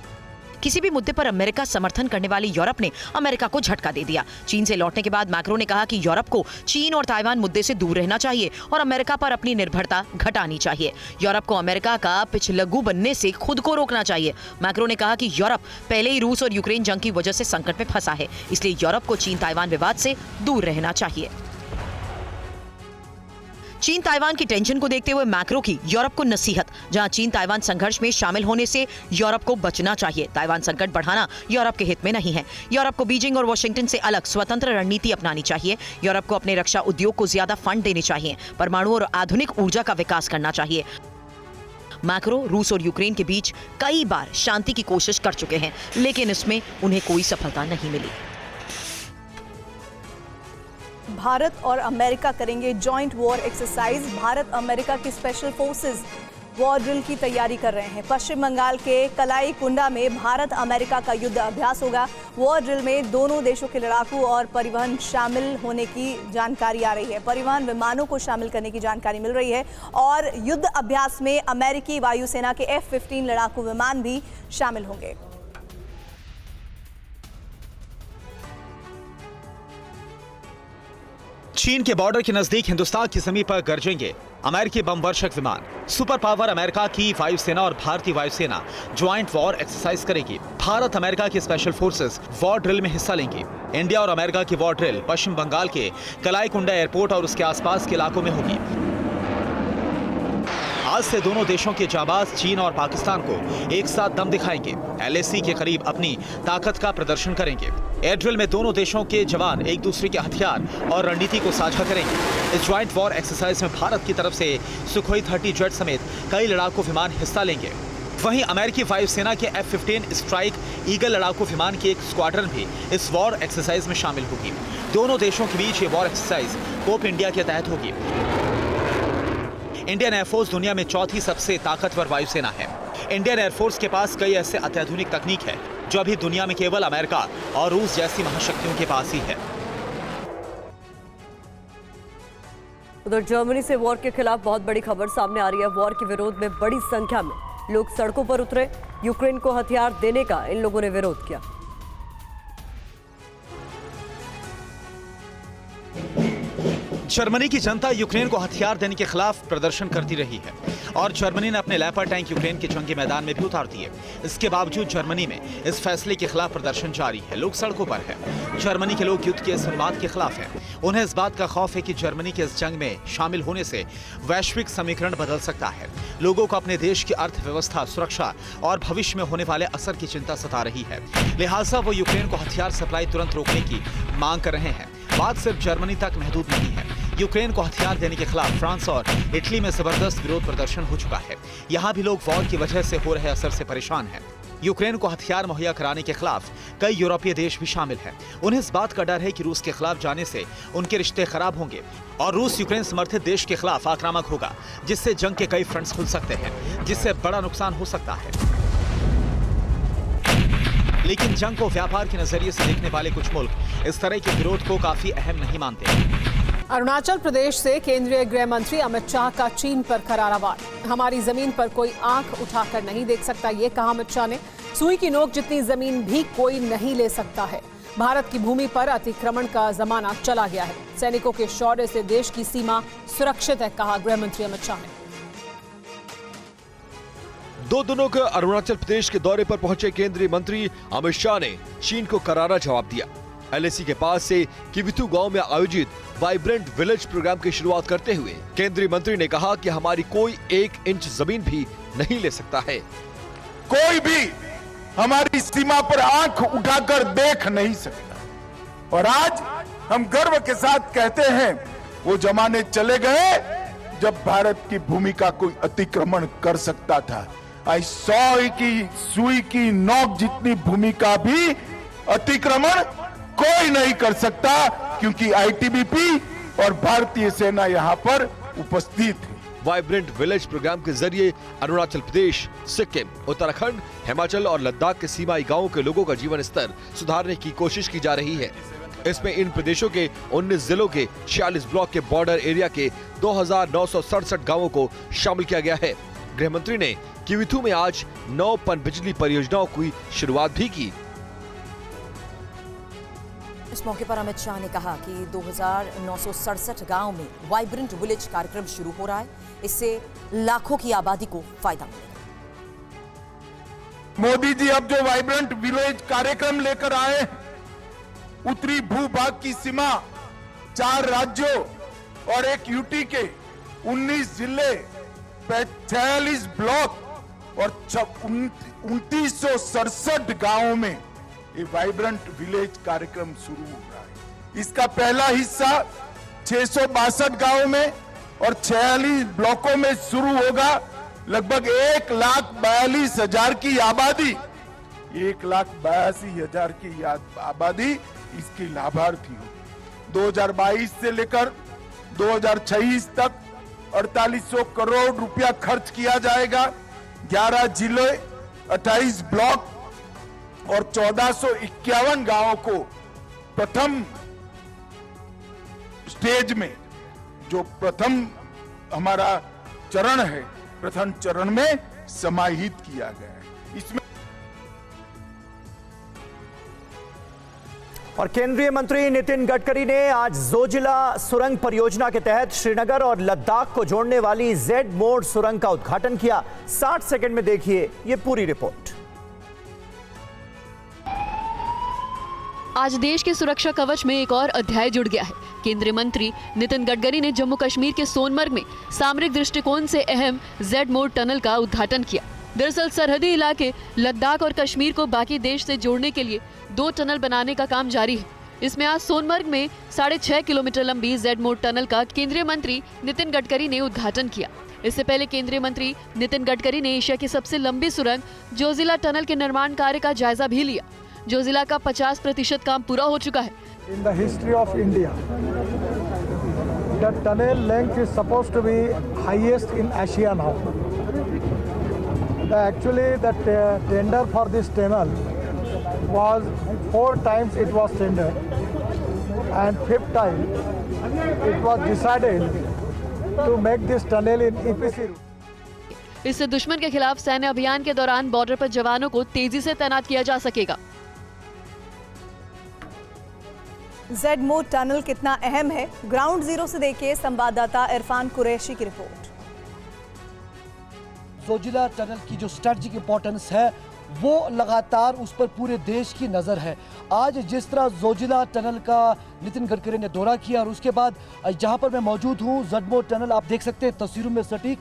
किसी भी मुद्दे पर अमेरिका समर्थन करने वाले यूरोप ने अमेरिका को झटका दे दिया। चीन से लौटने के बाद मैक्रो ने कहा कि यूरोप को चीन और ताइवान मुद्दे से दूर रहना चाहिए और अमेरिका पर अपनी निर्भरता घटानी चाहिए। यूरोप को अमेरिका का पिछलग्गू बनने से खुद को रोकना चाहिए। मैक्रो ने कहा कि यूरोप पहले ही रूस और यूक्रेन जंग की वजह से संकट में फंसा है, इसलिए यूरोप को चीन ताइवान विवाद से दूर रहना चाहिए। चीन ताइवान की टेंशन को देखते हुए मैक्रो की यूरोप को नसीहत, जहां चीन ताइवान संघर्ष में शामिल होने से यूरोप को बचना चाहिए। ताइवान संकट बढ़ाना यूरोप के हित में नहीं है। यूरोप को बीजिंग और वॉशिंगटन से अलग स्वतंत्र रणनीति अपनानी चाहिए। यूरोप को अपने रक्षा उद्योग को ज्यादा फंड देने चाहिए। परमाणु और आधुनिक ऊर्जा का विकास करना चाहिए। मैक्रो रूस और यूक्रेन के बीच कई बार शांति की कोशिश कर चुके हैं, लेकिन इसमें उन्हें कोई सफलता नहीं मिली। भारत और अमेरिका करेंगे joint war exercise. Bharat America की स्पेशल फोर्सेस वॉर ड्रिल की तैयारी कर रहे हैं। पश्चिम बंगाल के कलाई कुंडा में भारत अमेरिका का युद्ध अभ्यास होगा। वॉर ड्रिल में दोनों देशों के लड़ाकू और परिवहन शामिल होने की जानकारी आ रही है। परिवहन विमानों को शामिल करने की जानकारी मिल रही है और युद्ध अभ्यास में अमेरिकी वायुसेना के F-15 लड़ाकू विमान भी शामिल होंगे। चीन के बॉर्डर के नजदीक हिंदुस्तान की जमीन पर गरजेंगे अमेरिकी बम वर्षक विमान। सुपर पावर अमेरिका की वायुसेना और भारतीय वायुसेना ज्वाइंट वॉर एक्सरसाइज करेगी। भारत अमेरिका की स्पेशल फोर्सेस वॉर ड्रिल में हिस्सा लेंगी। इंडिया और अमेरिका की वॉर ड्रिल पश्चिम बंगाल के कलाईकुंडा एयरपोर्ट और उसके आसपास के इलाकों में होगी। आज से दोनों देशों के जाबाज चीन और पाकिस्तान को एक साथ दम दिखाएंगे। LAC के करीब अपनी ताकत का प्रदर्शन करेंगे। एयर ड्रिल में दोनों देशों के जवान एक दूसरे के हथियार और रणनीति को साझा करेंगे। इस ज्वाइंट वॉर एक्सरसाइज में भारत की तरफ से सुखोई 30 जेट समेत कई लड़ाकू विमान हिस्सा लेंगे। वहीं अमेरिकी वायुसेना के F-15 स्ट्राइक ईगल लड़ाकू विमान की एक स्क्वाड्रन भी इस वॉर एक्सरसाइज में शामिल होगी। दोनों देशों के बीच ये वॉर एक्सरसाइज कोप इंडिया के तहत होगी। इंडियन एयरफोर्स दुनिया में चौथी सबसे ताकतवर वायुसेना है। इंडियन एयरफोर्स के पास कई ऐसे अत्याधुनिक तकनीक है जो अभी दुनिया में केवल अमेरिका और रूस जैसी महाशक्तियों के पास ही है। उधर जर्मनी से वॉर के खिलाफ बहुत बड़ी खबर सामने आ रही है। वॉर के विरोध में बड़ी संख्या में लोग सड़कों पर उतरे। यूक्रेन को हथियार देने का इन लोगों ने विरोध किया। जर्मनी की जनता यूक्रेन को हथियार देने के खिलाफ प्रदर्शन करती रही है और जर्मनी ने अपने लैपर टैंक यूक्रेन के जंगी मैदान में भी उतार दिए। इसके बावजूद जर्मनी में इस फैसले के खिलाफ प्रदर्शन जारी है। लोग सड़कों पर हैं। जर्मनी के लोग युद्ध के इस अनुवाद के खिलाफ हैं। उन्हें इस बात का खौफ है कि जर्मनी के इस जंग में शामिल होने से वैश्विक समीकरण बदल सकता है। लोगों को अपने देश की अर्थव्यवस्था, सुरक्षा और भविष्य में होने वाले असर की चिंता सता रही है। लिहाजा वो यूक्रेन को हथियार सप्लाई तुरंत रोकने की मांग कर रहे हैं। बात सिर्फ जर्मनी तक महदूद नहीं है। यूक्रेन को हथियार देने के खिलाफ फ्रांस और इटली में जबरदस्त विरोध प्रदर्शन हो चुका है। यहाँ भी लोग वॉर की वजह से हो रहे असर से परेशान हैं। यूक्रेन को हथियार मुहैया कराने के खिलाफ कई यूरोपीय देश भी शामिल हैं। उन्हें इस बात का डर है कि रूस के खिलाफ जाने से उनके रिश्ते खराब होंगे और रूस यूक्रेन समर्थित देश के खिलाफ आक्रामक होगा, जिससे जंग के कई फ्रंट्स खुल सकते हैं, जिससे बड़ा नुकसान हो सकता है। लेकिन जंग को व्यापार के नजरिए से देखने वाले कुछ मुल्क इस तरह के विरोध को काफी अहम नहीं मानते। अरुणाचल प्रदेश से केंद्रीय गृह मंत्री अमित शाह का चीन पर करारा वार। हमारी जमीन पर कोई आंख उठाकर नहीं देख सकता, ये कहा अमित शाह ने। सुई की नोक जितनी जमीन भी कोई नहीं ले सकता है। भारत की भूमि पर अतिक्रमण का जमाना चला गया है। सैनिकों के शौर्य से देश की सीमा सुरक्षित है, कहा गृह मंत्री अमित शाह ने। 2 दिनों के अरुणाचल प्रदेश के दौरे पर पहुंचे केंद्रीय मंत्री अमित शाह ने चीन को करारा जवाब दिया। LAC के पास से किविथु गांव में आयोजित वाइब्रेंट विलेज प्रोग्राम की शुरुआत करते हुए केंद्रीय मंत्री ने कहा कि हमारी कोई 1 इंच जमीन भी नहीं ले सकता है। कोई भी हमारी सीमा पर आंख उठाकर देख नहीं सकता। और आज हम गर्व के साथ कहते हैं, वो जमाने चले गए जब भारत की भूमि का कोई अतिक्रमण कर सकता था। सुई की नोक जितनी भूमि का भी अतिक्रमण कोई नहीं कर सकता, क्योंकि ITBP और भारतीय सेना यहाँ पर उपस्थित है। वाइब्रेंट विलेज प्रोग्राम के जरिए अरुणाचल प्रदेश, सिक्किम, उत्तराखंड, हिमाचल और लद्दाख के सीमाई गांवों के लोगों का जीवन स्तर सुधारने की कोशिश की जा रही है। इसमें इन प्रदेशों के 19 जिलों के 46 ब्लॉक के बॉर्डर एरिया के 2967 गाँवों को शामिल किया गया है। गृह मंत्री ने किविथु में आज 9 पनबिजली परियोजनाओं की शुरुआत भी की। इस मौके पर अमित शाह ने कहा कि 2967 गांव में वाइब्रेंट विलेज कार्यक्रम शुरू हो रहा है। इससे लाखों की आबादी को फायदा मिलेगा। मोदी जी अब जो वाइब्रेंट विलेज कार्यक्रम लेकर आए, उत्तरी भूभाग की सीमा 4 राज्यों और एक यूटी के 19 जिले, 46 ब्लॉक और 2967 गांवों में ये वाइब्रेंट विलेज कार्यक्रम शुरू हो रहा है। इसका पहला हिस्सा 662 गांवों में और 46 ब्लॉकों में शुरू होगा। लगभग 1,42,000 की आबादी, 1,82,000 की आबादी इसकी लाभार्थी होगी। 2022 से लेकर 2026 तक 4800 करोड़ रुपया खर्च किया जाएगा। 11 जिले, 28 ब्लॉक और 1451 गांवों को प्रथम स्टेज में, जो प्रथम हमारा चरण है, प्रथम चरण में समाहित किया गया है। इसमें और केंद्रीय मंत्री नितिन गडकरी ने आज जोजिला सुरंग परियोजना के तहत श्रीनगर और लद्दाख को जोड़ने वाली जेड मोड सुरंग का उद्घाटन किया। 60 सेकंड में देखिए ये पूरी रिपोर्ट। आज देश के सुरक्षा कवच में एक और अध्याय जुड़ गया है। केंद्रीय मंत्री नितिन गडकरी ने जम्मू कश्मीर के सोनमर्ग में सामरिक दृष्टिकोण से अहम जेड मोड टनल का उद्घाटन किया। दरअसल सरहदी इलाके लद्दाख और कश्मीर को बाकी देश से जोड़ने के लिए 2 टनल बनाने का काम जारी है। इसमें आज सोनमर्ग में 6.5 किलोमीटर लंबी जेड मोड टनल का केंद्रीय मंत्री नितिन गडकरी ने उद्घाटन किया। इससे पहले केंद्रीय मंत्री नितिन गडकरी ने एशिया की सबसे लंबी सुरंग जोजिला टनल के निर्माण कार्य का जायजा भी लिया। जोजिला का 50% काम पूरा हो चुका है। In the history of India, the tunnel length is supposed to be highest in Asia now. Actually, the tender for this tunnel was 4 times it was tendered, and 5th time it was decided to make this tunnel in EPC. इससे दुश्मन के खिलाफ सैन्य अभियान के दौरान border पर जवानों को तेजी से तैनात किया जा सकेगा। जेड मोड टनल कितना अहम है, ग्राउंड जीरो से देखिए संवाददाता इरफान कुरैशी की रिपोर्ट। जोजिला टनल की जो स्ट्रेटेजिक इंपॉर्टेंस है वो लगातार उस पर पूरे देश की नज़र है। आज जिस तरह जोजिला टनल का नितिन गडकरी ने दौरा किया और उसके बाद जहां पर मैं मौजूद हूं जेड मोड टनल आप देख सकते हैं तस्वीरों में सटीक।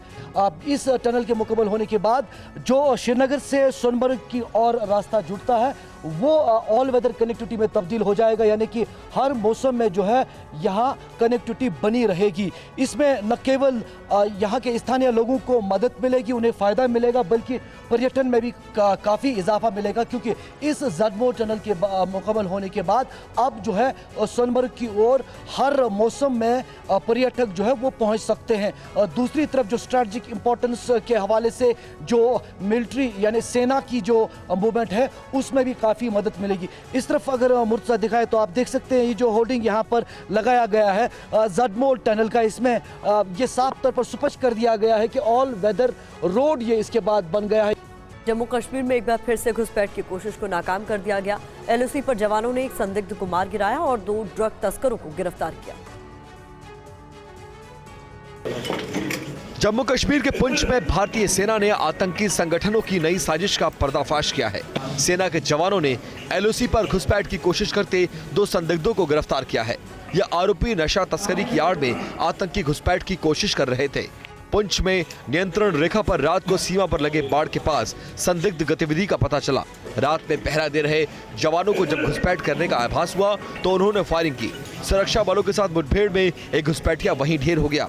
इस टनल के मुकम्मल होने के बाद जो श्रीनगर से सोनमर्ग की ओर रास्ता जुड़ता है वो ऑल वेदर कनेक्टिविटी में तब्दील हो जाएगा, यानी कि हर मौसम में जो है यहाँ कनेक्टिविटी बनी रहेगी। इसमें न केवल यहाँ के स्थानीय लोगों को मदद मिलेगी, उन्हें फ़ायदा मिलेगा, बल्कि पर्यटन में भी काफ़ी इजाफा मिलेगा, क्योंकि इस जेड मोड टनल के मुकम्मल होने के बाद अब जो है सोनमर्ग की ओर हर मौसम में पर्यटक जो है वो पहुँच सकते हैं। दूसरी तरफ जो स्ट्रेटजिक इम्पोर्टेंस के हवाले से जो मिलिट्री यानी सेना की जो मूवमेंट है उसमें भी काफ़ी मदद मिलेगी। इस तरफ अगर मुर्तज़ा दिखाए तो आप देख सकते हैं ये जो होर्डिंग यहाँ पर लगाया गया है जेड मोड टनल का, इसमें ये साफ तौर पर स्पष्ट कर दिया गया है कि ऑल वेदर रोड ये इसके बाद बन गया है। जम्मू कश्मीर में एक बार फिर से घुसपैठ की कोशिश को नाकाम कर दिया गया। LOC पर जवानों ने एक संदिग्ध को मार गिराया और 2 ड्रग तस्करों को गिरफ्तार किया। जम्मू कश्मीर के पुंछ में भारतीय सेना ने आतंकी संगठनों की नई साजिश का पर्दाफाश किया है। सेना के जवानों ने LOC पर घुसपैठ की कोशिश करते 2 संदिग्धों को गिरफ्तार किया है। यह आरोपी नशा तस्करी की आड़ में आतंकी घुसपैठ की कोशिश कर रहे थे। पुंछ में नियंत्रण रेखा पर रात को सीमा पर लगे बाड़ के पास संदिग्ध गतिविधि का पता चला। रात में पहरा दे रहे जवानों को जब घुसपैठ करने का आभास हुआ तो उन्होंने फायरिंग की। सुरक्षा बलों के साथ मुठभेड़ में एक घुसपैठिया वहीं ढेर हो गया।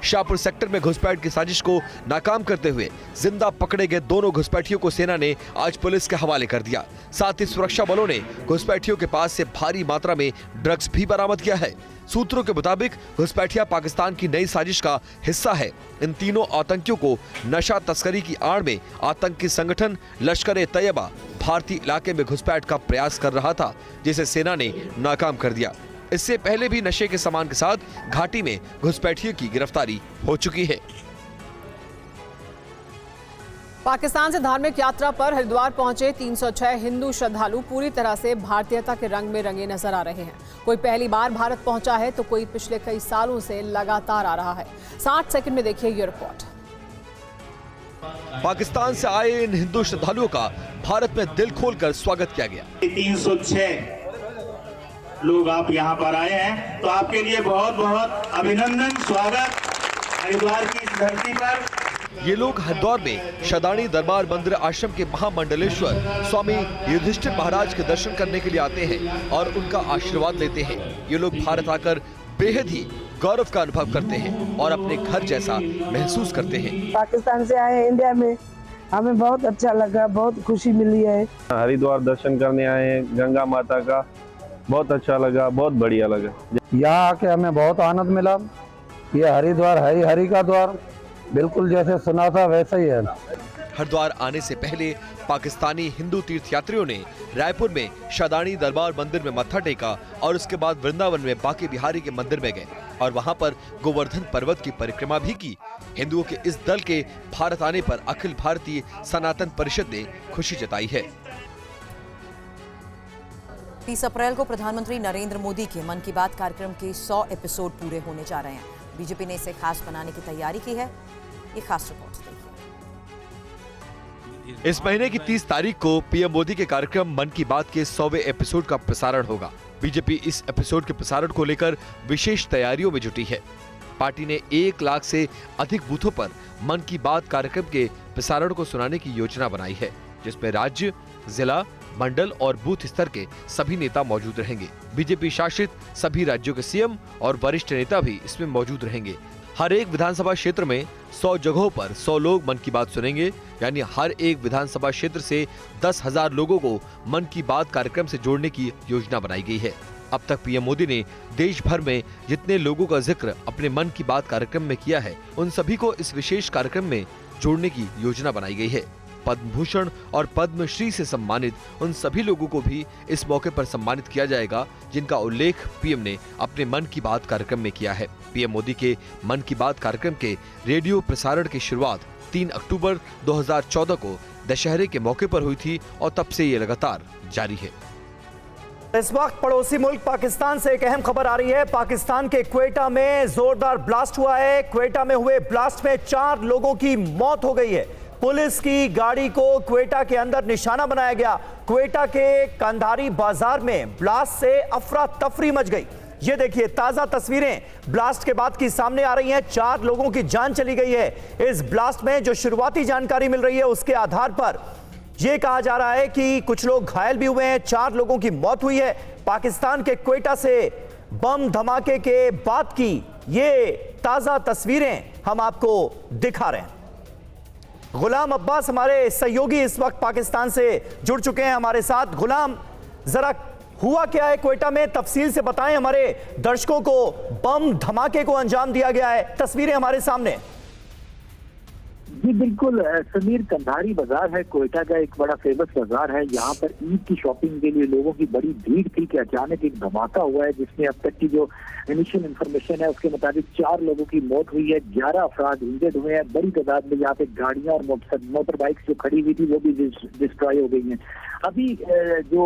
शाहपुर सेक्टर में घुसपैठ की साजिश को नाकाम करते हुए जिंदा पकड़े गए दोनों घुसपैठियों को सेना ने आज पुलिस के हवाले कर दिया। साथ ही सुरक्षा बलों ने घुसपैठियों के पास से भारी मात्रा में ड्रग्स भी बरामद किया है। सूत्रों के मुताबिक घुसपैठिया पाकिस्तान की नई साजिश का हिस्सा है। इन तीनों आतंकियों को नशा तस्करी की आड़ में आतंकी संगठन लश्कर-ए-तैयबा भारतीय इलाके में घुसपैठ का प्रयास कर रहा था, जिसे सेना ने नाकाम कर दिया। इससे पहले भी नशे के सामान के साथ घाटी में घुसपैठियों की गिरफ्तारी हो चुकी है। पाकिस्तान से धार्मिक यात्रा पर हरिद्वार पहुंचे 306 हिंदू श्रद्धालु पूरी तरह से भारतीयता के रंग में रंगे नजर आ रहे हैं। कोई पहली बार भारत पहुंचा है तो कोई पिछले कई सालों से लगातार आ रहा है। 60 सेकंड में देखिए ये रिपोर्ट। पाकिस्तान से आए इन हिंदू श्रद्धालुओं का भारत में दिल खोलकर स्वागत किया गया। 306 लोग आप यहाँ पर आए हैं तो आपके लिए बहुत बहुत अभिनंदन, स्वागत हरिद्वार की इस धरती पर। ये लोग हरिद्वार में शदानी दरबार मंदिर आश्रम के महामंडलेश्वर स्वामी युधिष्ठिर महाराज के दर्शन करने के लिए आते हैं और उनका आशीर्वाद लेते हैं। ये लोग भारत आकर बेहद ही गौरव का अनुभव करते हैं और अपने घर जैसा महसूस करते हैं। पाकिस्तान से आए इंडिया में हमें बहुत अच्छा लगा, बहुत खुशी मिली है। हरिद्वार दर्शन करने आए हैं गंगा माता का, बहुत अच्छा लगा, बहुत बढ़िया लगा। यहाँ आके हमें बहुत आनंद मिला। ये हरिद्वार है हरि का द्वार, बिल्कुल जैसे सुना था वैसा ही है। हरिद्वार आने से पहले पाकिस्तानी हिंदू तीर्थयात्रियों ने रायपुर में शदानी दरबार मंदिर में मत्था टेका और उसके बाद वृंदावन में बांके बिहारी के मंदिर में गए और वहां पर गोवर्धन पर्वत की परिक्रमा भी की। हिंदुओं के इस दल के भारत आने पर अखिल भारतीय सनातन परिषद ने खुशी जताई है। 30 अप्रैल को प्रधानमंत्री नरेंद्र मोदी के मन की बात कार्यक्रम के 100 एपिसोड पूरे होने जा रहे हैं। बीजेपी ने इसे खास बनाने की तैयारी की है। ये खास रिपोर्ट देखिए। इस महीने की 30 तारीख को पीएम मोदी के कार्यक्रम मन की बात के 100वें एपिसोड का प्रसारण होगा। बीजेपी इस एपिसोड के प्रसारण को लेकर विशेष तैयारियों में जुटी है। पार्टी ने 1 लाख से अधिक बूथों पर मन की बात कार्यक्रम के प्रसारण को सुनाने की योजना बनाई है, जिसमें राज्य, जिला, मंडल और बूथ स्तर के सभी नेता मौजूद रहेंगे। बीजेपी शासित सभी राज्यों के सीएम और वरिष्ठ नेता भी इसमें मौजूद रहेंगे। हर एक विधानसभा क्षेत्र में 100 जगहों पर 100 लोग मन की बात सुनेंगे, यानी हर एक विधानसभा क्षेत्र से 10,000 लोगों को मन की बात कार्यक्रम से जोड़ने की योजना बनाई गई है। अब तक पीएम मोदी ने देश भर में जितने लोगों का जिक्र अपने मन की बात कार्यक्रम में किया है, उन सभी को इस विशेष कार्यक्रम में जोड़ने की योजना बनाई गई है। पद्म भूषण और पद्मश्री से सम्मानित उन सभी लोगों को भी इस मौके पर सम्मानित किया जाएगा, जिनका उल्लेख पीएम ने अपने मन की बात कार्यक्रम में किया है। पीएम मोदी के मन की बात कार्यक्रम के रेडियो प्रसारण की शुरुआत 3 अक्टूबर 2014 को दशहरे के मौके पर हुई थी और तब से ये लगातार जारी है। इस वक्त पड़ोसी मुल्क पाकिस्तान से एक अहम खबर आ रही है। पाकिस्तान के क्वेटा में जोरदार ब्लास्ट हुआ है। क्वेटा में हुए ब्लास्ट में 4 लोगों की मौत हो गई है। पुलिस की गाड़ी को क्वेटा के अंदर निशाना बनाया गया। क्वेटा के कंधारी बाजार में ब्लास्ट से अफरा तफरी मच गई। ये देखिए ताजा तस्वीरें ब्लास्ट के बाद की सामने आ रही हैं। 4 लोगों की जान चली गई है। इस ब्लास्ट में जो शुरुआती जानकारी मिल रही है उसके आधार पर यह कहा जा रहा है कि कुछ लोग घायल भी हुए हैं। 4 लोगों की मौत हुई है। पाकिस्तान के क्वेटा से बम धमाके के बाद की ये ताजा तस्वीरें हम आपको दिखा रहे हैं। गुलाम अब्बास हमारे सहयोगी इस वक्त पाकिस्तान से जुड़ चुके हैं हमारे साथ। गुलाम, जरा हुआ क्या है क्वेटा में, तफसील से बताएं। हमारे दर्शकों को बम धमाके को अंजाम दिया गया है, तस्वीरें हमारे सामने। जी बिल्कुल समीर, कंधारी बाजार है कोयटा का, एक बड़ा फेमस बाजार है। यहाँ पर ईद की शॉपिंग के लिए लोगों की बड़ी भीड़ थी कि अचानक एक धमाका हुआ है, जिसमें अब तक की जो इनिशियल इंफॉर्मेशन है उसके मुताबिक 4 लोगों की मौत हुई है, 11 अफराद इंजर्ड हुए हैं। बड़ी तादाद में यहाँ पे गाड़ियां और मोटर बाइक्स जो खड़ी हुई थी वो भी डिस्ट्रॉय हो गई हैं। अभी जो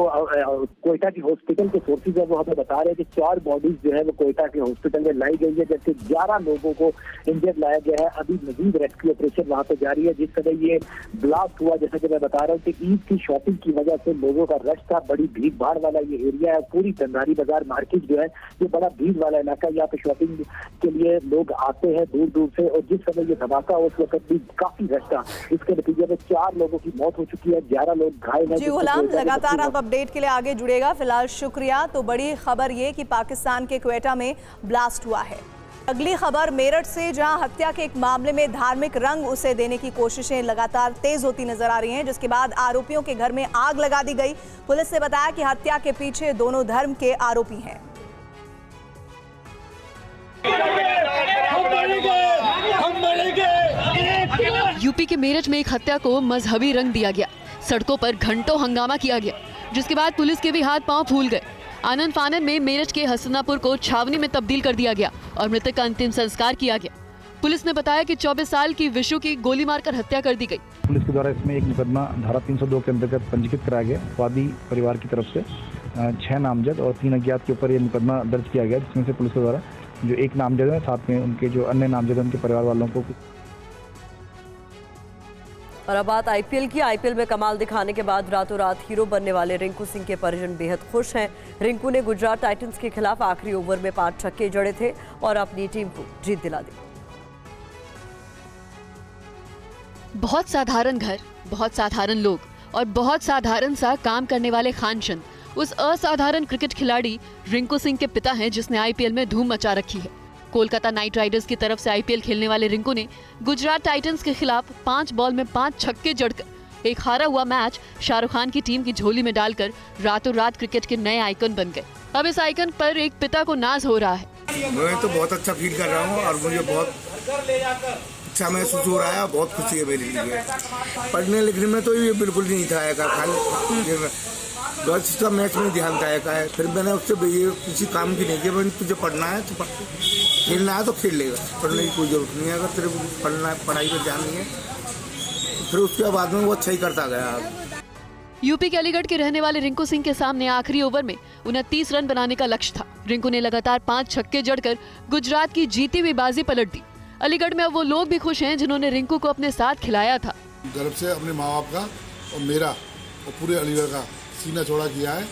कोयटा की हॉस्पिटल के सोर्सेज है वो हमें बता रहे हैं कि 4 बॉडीज जो है वो कोयटा के हॉस्पिटल में लाई गई है, जबकि 11 लोगों को इंजर्ड लाया गया है। अभी मजीद रेस्क्यू ऑपरेशन वहाँ पे जारी है। जिस तरह ये ब्लास्ट हुआ, जैसा कि मैं बता रहा हूँ कि ईद की शॉपिंग की वजह से लोगों का रश था, बड़ी भीड़ भाड़ वाला ये एरिया है। पूरी कंधारी बाजार मार्केट जो है ये बड़ा भीड़ वाला इलाका, यहाँ पे शॉपिंग के लिए लोग आते हैं दूर दूर से। और जिस समय ये धमाका उस वक्त भी काफी रश था। इसके नतीजे में 4 लोगों की मौत हो चुकी है, 11 लोग घायल हैं। जी गुलाम, लगातार आप अपडेट के लिए आगे जुड़ेगा। फिलहाल शुक्रिया। तो बड़ी खबर ये कि पाकिस्तान के क्वेटा में ब्लास्ट हुआ है। अगली खबर मेरठ से, जहां हत्या के एक मामले में धार्मिक रंग उसे देने की कोशिशें लगातार तेज होती नजर आ रही हैं, जिसके बाद आरोपियों के घर में आग लगा दी गई। पुलिस ने बताया कि हत्या के पीछे दोनों धर्म के आरोपी हैं। यूपी के मेरठ में एक हत्या को मजहबी रंग दिया गया। सड़कों पर घंटों हंगामा किया गया, जिसके बाद पुलिस के भी हाथ पांव फूल गए। आनंद फानन में मेरठ के हसनापुर को छावनी में तब्दील कर दिया गया और मृतक का अंतिम संस्कार किया गया। पुलिस ने बताया कि 24 साल की विशु की गोली मारकर हत्या कर दी गई। पुलिस के द्वारा इसमें एक मुकदमा धारा 302 के अंतर्गत पंजीकृत कराया गया। वादी परिवार की तरफ से 6 नामजद और 3 अज्ञात के ऊपर ये मुकदमा दर्ज किया गया, जिसमें से पुलिस के द्वारा जो एक नामजद है, साथ में उनके जो अन्य नामजद उनके परिवार वालों को। और अब बात आईपीएल की। आईपीएल में कमाल दिखाने के बाद रातों रात हीरो बनने वाले रिंकू सिंह के परिजन बेहद खुश हैं। रिंकू ने गुजरात टाइटंस के खिलाफ आखिरी ओवर में 5 छक्के जड़े थे और अपनी टीम को जीत दिला दी। बहुत साधारण घर, बहुत साधारण लोग और बहुत साधारण सा काम करने वाले खानचंद उस असाधारण क्रिकेट खिलाड़ी रिंकू सिंह के पिता हैं, जिसने आईपीएल में धूम मचा रखी है। कोलकाता नाइट राइडर्स की तरफ से आईपीएल खेलने वाले रिंकू ने गुजरात टाइटंस के खिलाफ 5 बॉल में 5 छक्के जड़कर एक हारा हुआ मैच शाहरुख खान की टीम की झोली में डालकर रातों रात क्रिकेट के नए आइकन बन गए। अब इस आइकन पर एक पिता को नाज हो रहा है। मैं तो बहुत अच्छा फील कर रहा हूँ और मुझे बहुत अच्छा महसूस हो रहा है। बहुत खुशी है मेरे लिए। पढ़ने लिखने में तो ये बिल्कुल नहीं था, खाली बस इसका मैच में ध्यान था। फिर मैंने उससे ये किसी काम की नहीं किया, तुझे पढ़ना है तो खेलना है तो खेल लेगा, पढ़ने की कोई जरूरत नहीं है। अगर तेरे पढ़ाई पर ध्यान नहीं है फिर उसके बाद में वो अच्छा ही करता गया। यूपी के अलीगढ़ के रहने वाले रिंकू सिंह के सामने आखिरी ओवर में 29 रन बनाने का लक्ष्य था। रिंकू ने लगातार 5 छक्के जड़कर गुजरात की जीती हुई बाजी पलट दी। अलीगढ़ में अब वो लोग भी खुश हैं जिन्होंने रिंकू को अपने साथ खिलाया था। गर्व से अपने माँ बाप का और मेरा और पूरे अलीगढ़ का सीना चौड़ा किया है